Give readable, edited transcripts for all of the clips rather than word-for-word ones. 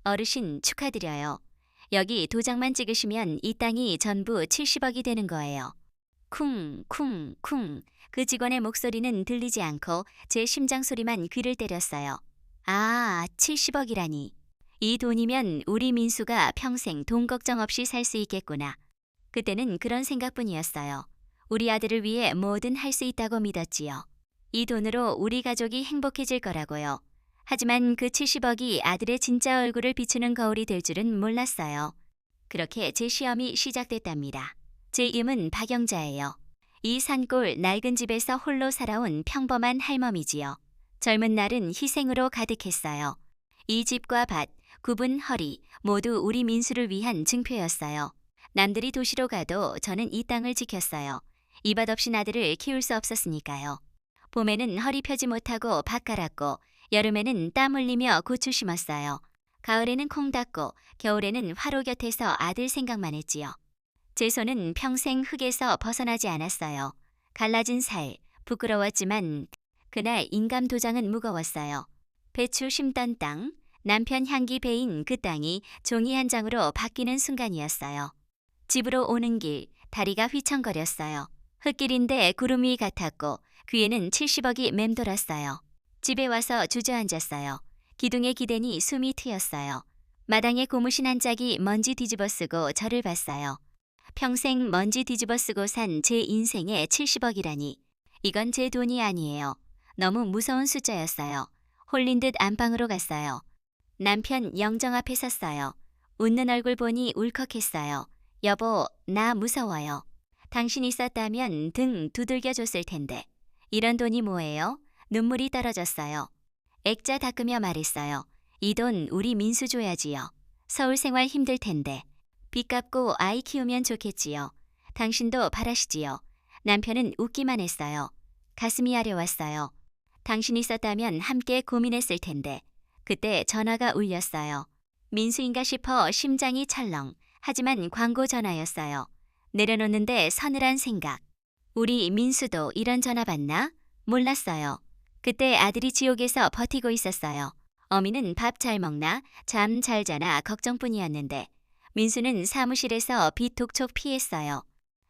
어르신 축하드려요. 여기 도장만 찍으시면 이 땅이 전부 70억이 되는 거예요. 쿵, 쿵, 쿵. 그 직원의 목소리는 들리지 않고 제 심장 소리만 귀를 때렸어요. 아, 70억이라니. 이 돈이면 우리 민수가 평생 돈 걱정 없이 살 수 있겠구나. 그때는 그런 생각뿐이었어요. 우리 아들을 위해 뭐든 할 수 있다고 믿었지요. 이 돈으로 우리 가족이 행복해질 거라고요. 하지만 그 70억이 아들의 진짜 얼굴을 비추는 거울이 될 줄은 몰랐어요. 그렇게 제 시험이 시작됐답니다. 제 이름은 박영자예요. 이 산골 낡은 집에서 홀로 살아온 평범한 할멈이지요. 젊은 날은 희생으로 가득했어요. 이 집과 밭, 굽은 허리 모두 우리 민수를 위한 증표였어요. 남들이 도시로 가도 저는 이 땅을 지켰어요. 이 밭 없인 아들을 키울 수 없었으니까요. 봄에는 허리 펴지 못하고 밭 갈았고 여름에는 땀 흘리며 고추 심었어요. 가을에는 콩 닦고 겨울에는 화로 곁에서 아들 생각만 했지요. 제 손은 평생 흙에서 벗어나지 않았어요. 갈라진 살, 부끄러웠지만 그날 인감 도장은 무거웠어요. 배추 심던 땅, 남편 향기 배인 그 땅이 종이 한 장으로 바뀌는 순간이었어요. 집으로 오는 길, 다리가 휘청거렸어요. 흙길인데 구름 위 같았고 귀에는 70억이 맴돌았어요. 집에 와서 주저앉았어요. 기둥에 기대니 숨이 트였어요. 마당에 고무신 한 짝이 먼지 뒤집어 쓰고 저를 봤어요. 평생 먼지 뒤집어 쓰고 산 제 인생에 70억이라니. 이건 제 돈이 아니에요. 너무 무서운 숫자였어요. 홀린 듯 안방으로 갔어요. 남편 영정 앞에 섰어요. 웃는 얼굴 보니 울컥했어요. 여보, 나 무서워요. 당신 있었다면 등 두들겨 줬을 텐데. 이런 돈이 뭐예요? 눈물이 떨어졌어요. 액자 닦으며 말했어요. 이 돈 우리 민수 줘야지요. 서울 생활 힘들 텐데. 빚 갚고 아이 키우면 좋겠지요. 당신도 바라시지요. 남편은 웃기만 했어요. 가슴이 아려왔어요. 당신 있었다면 함께 고민했을 텐데. 그때 전화가 울렸어요. 민수인가 싶어 심장이 철렁. 하지만 광고 전화였어요. 내려놓는데 서늘한 생각. 우리 민수도 이런 전화 받나? 몰랐어요. 그때 아들이 지옥에서 버티고 있었어요. 어미는 밥 잘 먹나, 잠 잘 자나 걱정뿐이었는데 민수는 사무실에서 빚 독촉 피했어요.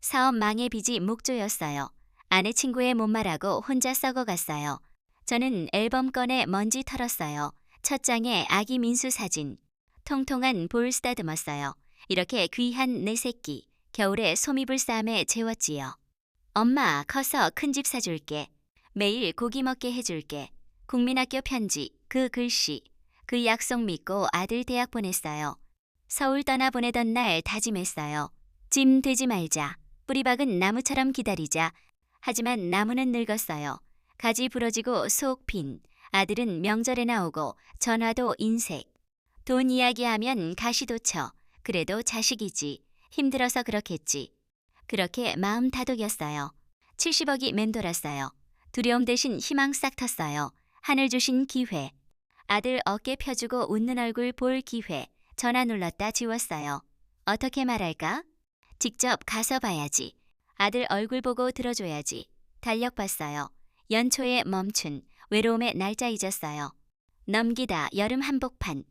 사업 망의 빚이 목조였어요. 아내 친구의 못말하고 혼자 썩어갔어요. 저는 앨범 꺼내 먼지 털었어요. 첫 장에 아기 민수 사진. 통통한 볼 쓰다듬었어요. 이렇게 귀한 내 새끼. 겨울에 솜이불 쌈에 재웠지요. 엄마, 커서 큰 집 사줄게. 매일 고기 먹게 해줄게. 국민학교 편지, 그 글씨, 그 약속 믿고 아들 대학 보냈어요. 서울 떠나보내던 날 다짐했어요. 짐 되지 말자. 뿌리박은 나무처럼 기다리자. 하지만 나무는 늙었어요. 가지 부러지고 속 빈. 아들은 명절에 나오고 전화도 인색. 돈 이야기하면 가시도 쳐. 그래도 자식이지. 힘들어서 그렇겠지. 그렇게 마음 다독였어요. 70억이 맴돌았어요. 두려움 대신 희망 싹 텄어요. 하늘 주신 기회. 아들 어깨 펴주고 웃는 얼굴 볼 기회. 전화 눌렀다 지웠어요. 어떻게 말할까? 직접 가서 봐야지. 아들 얼굴 보고 들어줘야지. 달력 봤어요. 연초에 멈춘 외로움의 날짜 잊었어요. 넘기다 여름 한복판.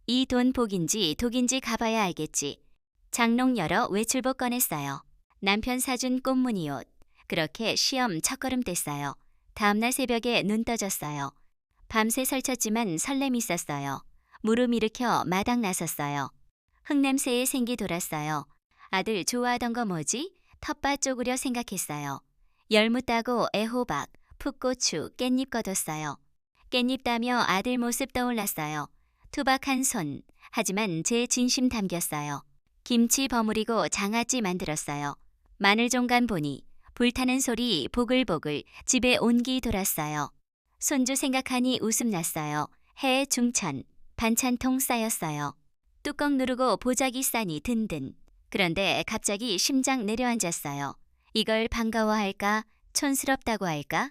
이 돈 복인지 독인지 가봐야 알겠지. 장롱 열어 외출복 꺼냈어요. 남편 사준 꽃무늬 옷. 그렇게 시험 첫걸음 뗐어요. 다음날 새벽에 눈 떠졌어요. 밤새 설쳤지만 설렘 있었어요. 무릎 일으켜 마당 나섰어요. 흙냄새에 생기 돌았어요. 아들 좋아하던 거 뭐지? 텃밭 쪼그려 생각했어요. 열무 따고 애호박, 풋고추, 깻잎 거뒀어요. 깻잎 따며 아들 모습 떠올랐어요. 투박한 손, 하지만 제 진심 담겼어요. 김치 버무리고 장아찌 만들었어요. 마늘 종간 보니 불타는 소리 보글보글 집에 온기 돌았어요. 손주 생각하니 웃음 났어요. 해 중천, 반찬통 쌓였어요. 뚜껑 누르고 보자기 싸니 든든. 그런데 갑자기 심장 내려앉았어요. 이걸 반가워할까? 촌스럽다고 할까?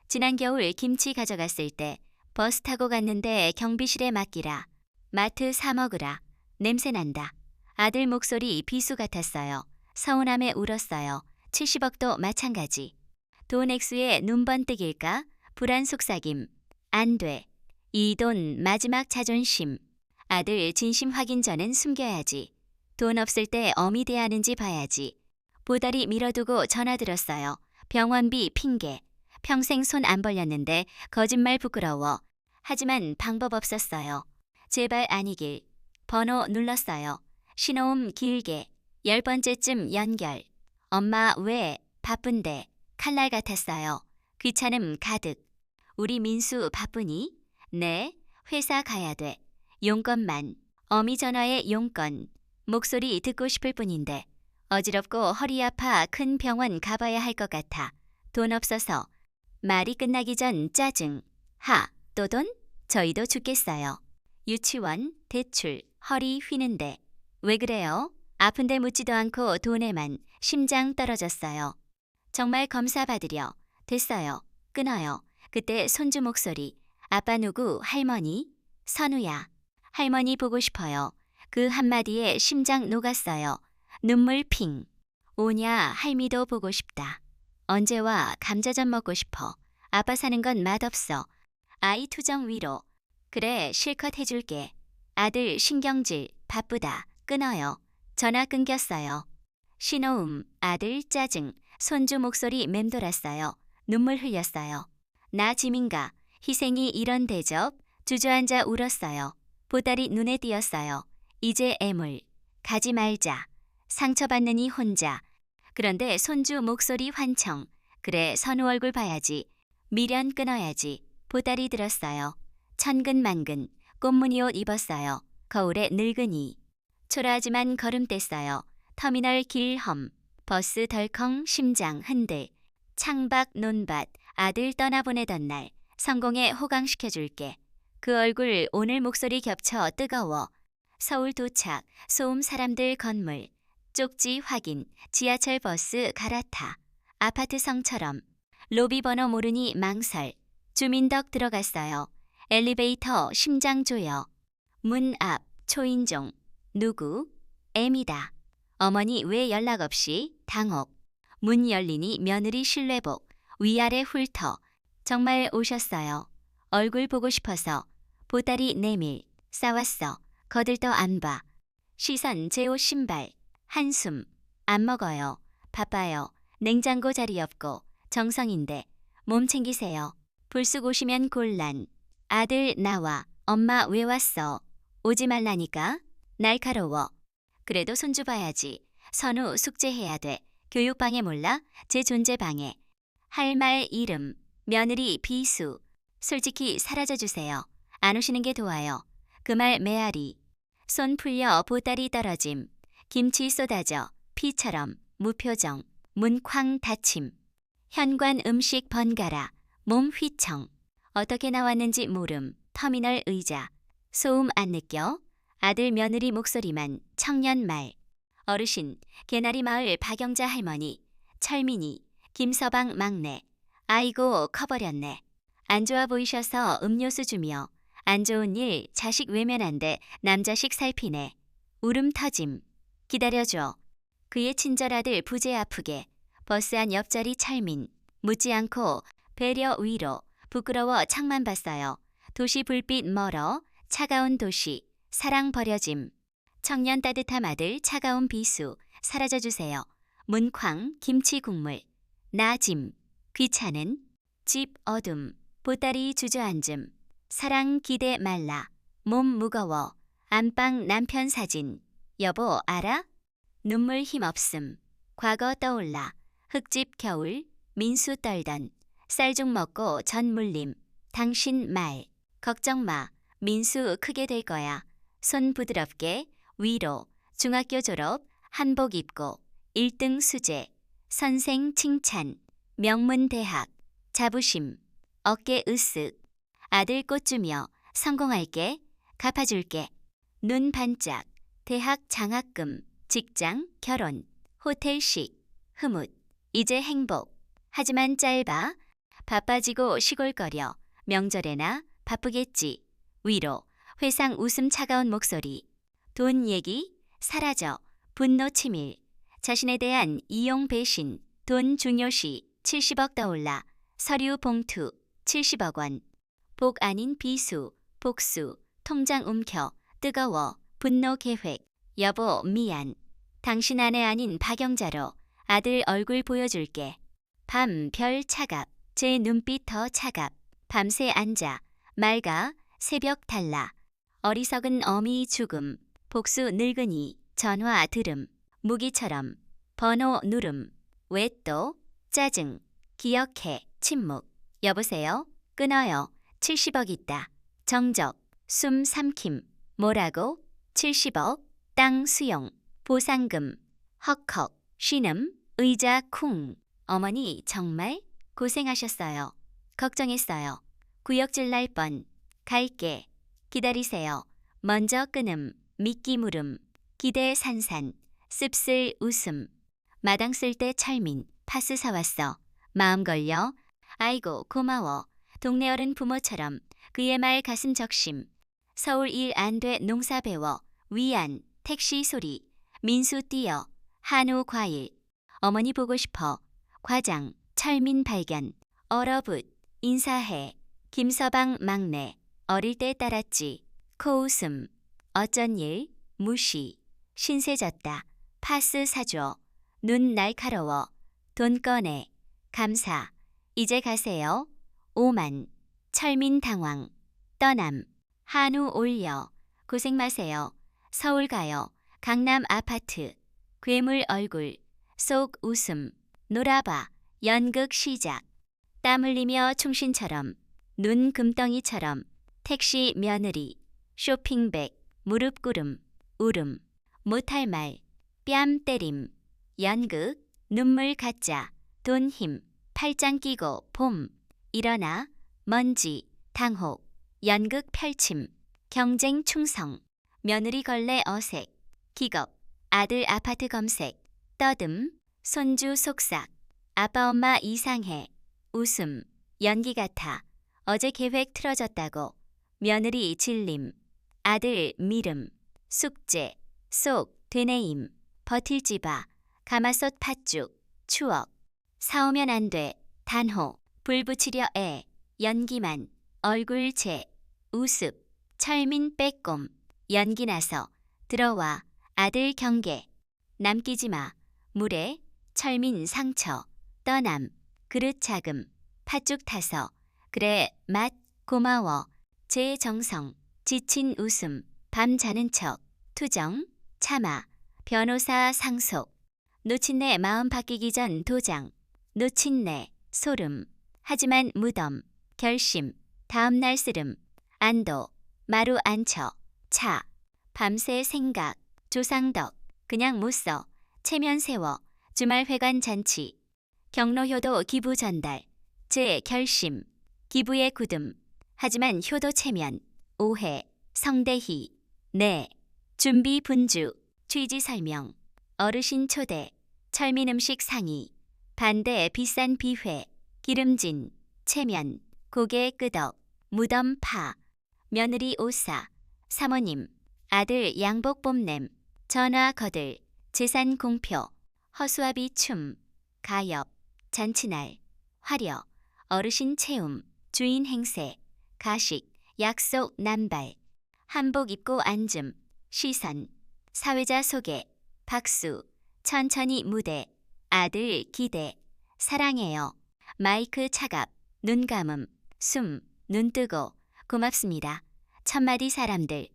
지난 겨울 김치 가져갔을 때 버스 타고 갔는데 경비실에 맡기라. 마트 사 먹으라. 냄새난다. 아들 목소리 비수 같았어요. 서운함에 울었어요. 70억도 마찬가지. 돈 액수에 눈 번뜩일까? 불안 속삭임. 안 돼. 이 돈 마지막 자존심. 아들 진심 확인 전엔 숨겨야지. 돈 없을 때 어미 대하는지 봐야지. 보따리 밀어두고 전화 들었어요. 병원비 핑계. 평생 손 안 벌렸는데 거짓말 부끄러워. 하지만 방법 없었어요. 제발 아니길. 번호 눌렀어요. 신호음 길게. 10번째쯤 연결. 엄마 왜? 바쁜데. 칼날 같았어요. 귀찮음 가득. 우리 민수 바쁘니? 네. 회사 가야 돼. 용건만. 어미 전화에 용건. 목소리 듣고 싶을 뿐인데. 어지럽고 허리 아파 큰 병원 가봐야 할 것 같아. 돈 없어서. 말이 끝나기 전 짜증. 하, 또 돈? 저희도 죽겠어요. 유치원, 대출, 허리 휘는데. 왜 그래요? 아픈데 묻지도 않고 돈에만. 심장 떨어졌어요. 정말 검사 받으려. 됐어요. 끊어요. 그때 손주 목소리. 아빠 누구? 할머니? 선우야. 할머니 보고 싶어요. 그 한마디에 심장 녹았어요. 눈물 핑. 오냐 할미도 보고 싶다. 언제 와? 감자전 먹고 싶어. 아빠 사는 건 맛없어. 아이 투정 위로. 그래 실컷 해줄게. 아들 신경질 바쁘다. 끊어요. 전화 끊겼어요. 신호음 아들 짜증. 손주 목소리 맴돌았어요. 눈물 흘렸어요. 나 지민가. 희생이 이런 대접. 주저앉아 울었어요. 보따리 눈에 띄었어요. 이제 애물. 가지 말자. 상처받느니 혼자. 그런데 손주 목소리 환청. 그래 선우 얼굴 봐야지. 미련 끊어야지. 보따리 들었어요. 천근만근. 꽃무늬 옷 입었어요. 거울에 늙은이. 초라하지만 걸음 뗐어요. 터미널 길험. 버스 덜컹 심장 흔들. 창밖 논밭. 아들 떠나보내던 날. 성공에 호강시켜줄게. 그 얼굴 오늘 목소리 겹쳐 뜨거워. 서울 도착. 소음 사람들 건물. 쪽지 확인. 지하철 버스 갈아타. 아파트 성처럼. 로비 번호 모르니 망설. 주민덕 들어갔어요. 엘리베이터 심장 조여. 문 앞 초인종. 누구? M이다. 어머니 왜 연락 없이? 당혹. 문 열리니 며느리 실내복. 위아래 훑어. 정말 오셨어요. 얼굴 보고 싶어서. 보따리 내밀. 싸웠어. 거들떠 안 봐. 시선 제 옷 신발. 한숨. 안 먹어요. 바빠요. 냉장고 자리 없고. 정성인데. 몸 챙기세요. 불쑥 오시면 곤란. 아들 나와. 엄마 왜 왔어? 오지 말라니까. 날카로워. 그래도 손주 봐야지. 선우 숙제해야 돼. 교육방해 몰라? 제 존재 방해. 할 말 이름. 며느리 비수. 솔직히 사라져주세요. 안 오시는 게 도와요. 그 말 메아리. 손 풀려 보따리 떨어짐. 김치 쏟아져. 피처럼. 무표정. 문쾅 닫힘. 현관 음식 번갈아. 몸 휘청. 어떻게 나왔는지 모름. 터미널 의자. 소음 안 느껴? 아들 며느리 목소리만. 청년 말. 어르신. 개나리 마을 박영자 할머니. 철민이. 김서방 막내. 아이고 커버렸네. 안 좋아 보이셔서 음료수 주며. 안 좋은 일 자식 외면한데 남자식 살피네. 울음 터짐. 기다려줘. 그의 친절아들 부재 아프게. 버스 안 옆자리 찰민. 묻지 않고 배려 위로. 부끄러워 창만 봤어요. 도시 불빛 멀어. 차가운 도시. 사랑 버려짐. 청년 따뜻함 아들 차가운 비수. 사라져주세요. 문쾅 김치 국물. 나짐. 귀찮은. 집 어둠. 보따리 주저앉음. 사랑 기대 말라. 몸 무거워. 안방 남편 사진. 여보 알아? 눈물 힘없음. 과거 떠올라. 흙집 겨울. 민수 떨던. 쌀죽 먹고 전 물림. 당신 말. 걱정 마. 민수 크게 될 거야. 손 부드럽게. 위로. 중학교 졸업. 한복 입고. 1등 수재. 선생 칭찬. 명문 대학. 자부심. 어깨 으쓱. 아들 꽃 주며. 성공할게. 갚아줄게. 눈 반짝. 대학 장학금. 직장, 결혼. 호텔식. 흐뭇. 이제 행복. 하지만 짧아. 바빠지고 시골거려. 명절에나 바쁘겠지. 위로. 회상 웃음 차가운 목소리. 돈 얘기. 사라져. 분노 치밀. 자신에 대한 이용 배신. 돈 중요시. 70억 떠올라. 서류 봉투. 70억 원. 복 아닌 비수. 복수. 통장 움켜. 뜨거워 분노 계획. 여보 미안. 당신 아내 아닌 박영자로 아들 얼굴 보여줄게. 밤 별 차갑. 제 눈빛 더 차갑. 밤새 앉아. 맑아. 새벽 달라. 어리석은 어미 죽음. 복수 늙은이. 전화 들음. 무기처럼. 번호 누름. 왜 또? 짜증. 기억해. 침묵. 여보세요? 끊어요. 70억 있다. 정적. 숨 삼킴. 뭐라고? 70억. 땅 수용. 보상금. 헉헉. 신음. 의자 쿵. 어머니 정말 고생하셨어요. 걱정했어요. 구역질 날 뻔. 갈게. 기다리세요. 먼저 끊음. 미끼 물음. 기대 산산. 씁쓸 웃음. 마당 쓸 때 철민. 파스 사왔어. 마음 걸려. 아이고 고마워. 동네 어른 부모처럼. 그의 말 가슴 적심. 서울 일 안 돼 농사 배워. 위안. 택시 소리. 민수 뛰어. 한우 과일. 어머니 보고 싶어. 과장. 철민 발견. 얼어붙. 인사해. 김서방 막내. 어릴 때 따랐지. 코웃음. 어쩐 일? 무시. 신세 졌다. 파스 사줘. 눈 날카로워. 돈 꺼내. 감사. 이제 가세요. 오만. 철민 당황. 떠남. 한우 올려. 고생 마세요. 서울 가요. 강남 아파트. 괴물 얼굴. 속 웃음. 놀아봐. 연극 시작. 땀 흘리며 충신처럼. 눈 금덩이처럼. 택시 며느리. 쇼핑백. 무릎 꿇음. 울음. 못할 말. 뺨 때림. 연극. 눈물 가짜. 돈 힘. 팔짱 끼고 봄. 일어나. 먼지. 당혹. 연극 펼침. 경쟁 충성. 며느리 걸레 어색. 기겁. 아들 아파트 검색. 떠듬. 손주 속삭. 아빠 엄마 이상해. 웃음. 연기 같아. 어제 계획 틀어졌다고. 며느리 질림. 아들 미름. 숙제. 속. 되뇌임. 버틸지 봐. 가마솥 팥죽. 추억. 사오면 안 돼. 단호. 불 붙이려 애. 연기만. 얼굴 제. 우습. 철민 빼꼼. 연기 나서. 들어와. 아들 경계. 남기지 마. 물에. 철민 상처. 떠남. 그릇 자금. 팥죽 타서. 그래 맛 고마워. 제 정성. 지친 웃음. 밤 자는 척. 투정. 참아. 변호사 상속. 놓친내 마음 바뀌기 전 도장. 놓친내. 소름. 하지만 무덤. 결심. 다음날 쓰름. 안도. 마루 앉혀. 차. 밤새 생각. 조상덕. 그냥 못 써. 체면 세워. 주말 회관 잔치. 경로효도 기부 전달. 제 결심. 기부의 굳음. 하지만 효도 체면. 오해. 성대희. 네. 준비 분주. 취지 설명. 어르신 초대. 철민 음식 상의. 반대 비싼 비회. 기름진. 체면. 고개 끄덕. 무덤 파. 며느리 오사. 사모님. 아들 양복 뽐냄. 전화 거들. 재산 공표. 허수아비 춤. 가엽. 잔치날. 화려. 어르신 체움. 주인 행세. 가식. 약속 남발. 한복 입고 앉음. 시선. 사회자 소개. 박수. 천천히 무대. 아들 기대. 사랑해요. 마이크 차갑. 눈 감음. 숨. 눈 뜨고. 고맙습니다. 천마디 사람들.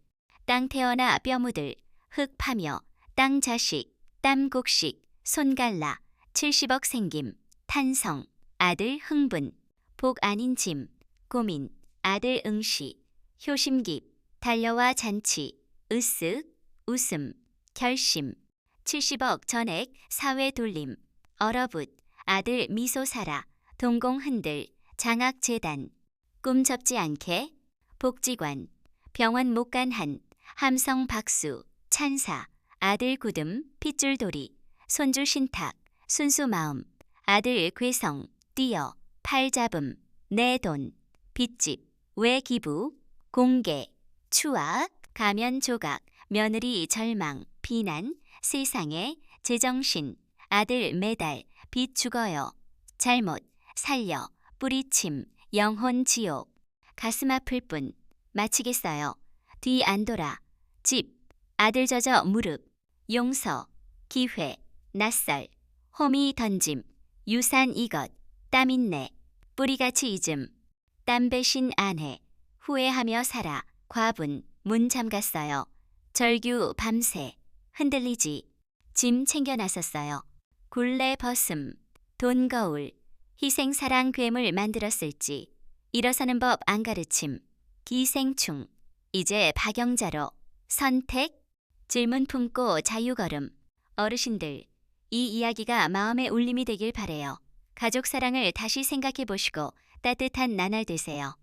땅 태어나 뼈 묻을. 흙 파며. 땅 자식. 땀 곡식. 손 갈라. 70억 생김. 탄성. 아들 흥분. 복 아닌 짐. 고민. 아들 응시. 효심깁. 달려와 잔치. 으쓱. 웃음. 결심. 70억 전액 사회 돌림. 얼어붙. 아들 미소 살아. 동공 흔들. 장학재단. 꿈 접지 않게. 복지관. 병원 못 간 한. 함성 박수. 찬사. 아들 굳음. 핏줄돌이. 손주 신탁. 순수 마음. 아들 괴성. 뛰어. 팔 잡음. 내 돈. 빚집. 외 기부. 공개. 추악. 가면 조각. 며느리 절망. 비난. 세상에. 제정신. 아들 매달. 빚 죽어요. 잘못. 살려. 뿌리침. 영혼 지옥. 가슴 아플 뿐. 마치겠어요. 뒤 안 돌아. 집, 아들 젖어 무릎, 용서, 기회, 낯설, 호미 던짐, 유산 이것, 땀 인내, 뿌리같이 잊음, 땀 배신 아내, 후회하며 살아, 과분, 문 잠갔어요. 절규 밤새, 흔들리지, 짐 챙겨 나섰어요. 굴레 벗음, 돈 거울, 희생 사랑 괴물 만들었을지, 일어서는 법 안 가르침, 기생충, 이제 박영자로, 선택, 질문 품고 자유걸음. 어르신들, 이 이야기가 마음의 울림이 되길 바래요. 가족 사랑을 다시 생각해 보시고 따뜻한 나날 되세요.